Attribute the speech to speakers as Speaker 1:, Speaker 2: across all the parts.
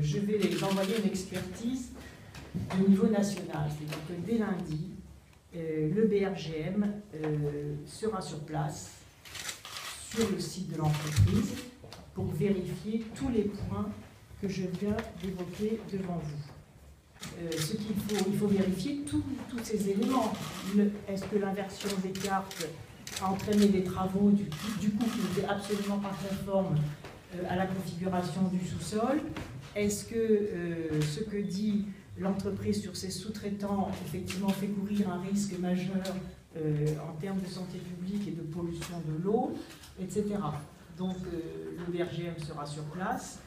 Speaker 1: Je vais les envoyer une expertise au niveau national, c'est-à-dire que dès lundi, le BRGM sera sur place, sur le site de l'entreprise, pour vérifier tous les points que je viens d'évoquer devant vous. Il faut vérifier tous ces éléments. Est-ce que l'inversion des cartes a entraîné des travaux du coup qui n'étaient absolument pas conformes à la configuration du sous-sol? Est-ce que ce que dit l'entreprise sur ses sous-traitants effectivement fait courir un risque majeur en termes de santé publique et de pollution de l'eau, etc. Donc le BRGM sera sur place,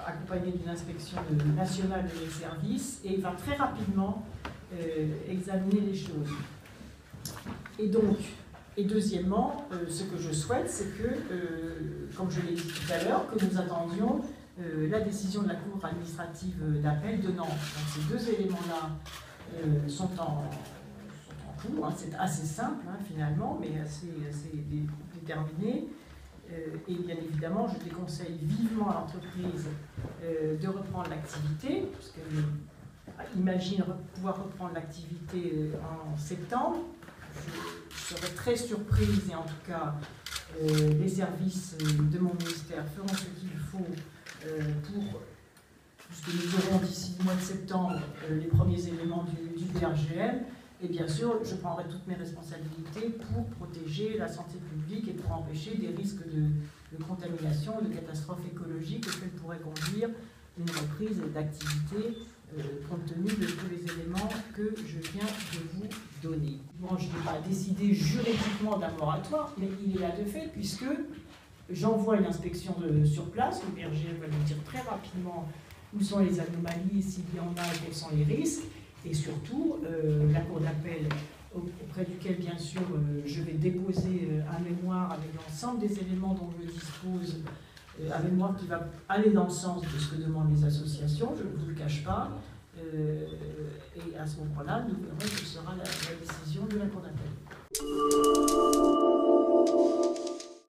Speaker 1: accompagné d'une inspection nationale des services, et va très rapidement examiner les choses. Et deuxièmement, ce que je souhaite, c'est que, comme je l'ai dit tout à l'heure, que nous attendions la décision de la Cour administrative d'appel de Nantes. Donc ces deux éléments-là sont en cours. Hein. C'est assez simple, hein, finalement, mais assez déterminé. Et bien évidemment, je déconseille vivement à l'entreprise de reprendre l'activité, parce qu'elle imagine pouvoir reprendre l'activité en septembre. Je serais très surprise, et en tout cas, les services de mon ministère feront ce qu'il faut puisque nous aurons d'ici le mois de septembre les premiers éléments du BRGM. Et bien sûr, je prendrai toutes mes responsabilités pour protéger la santé publique et pour empêcher des risques de contamination, de catastrophes écologiques auxquelles pourrait conduire une reprise d'activité compte tenu de tous les éléments que je viens de vous donner. Bon, je n'ai pas décidé juridiquement d'un moratoire, mais il est là de fait, puisque j'envoie une inspection sur place. Le BRGM va nous dire très rapidement où sont les anomalies, s'il y en a, et quels sont les risques. Et surtout, la Cour d'appel, auprès duquel, bien sûr, je vais déposer un mémoire avec l'ensemble des éléments dont je dispose, un mémoire qui va aller dans le sens de ce que demandent les associations, je ne vous le cache pas. Et à ce moment-là, nous verrons quelle sera la décision de la Cour d'appel.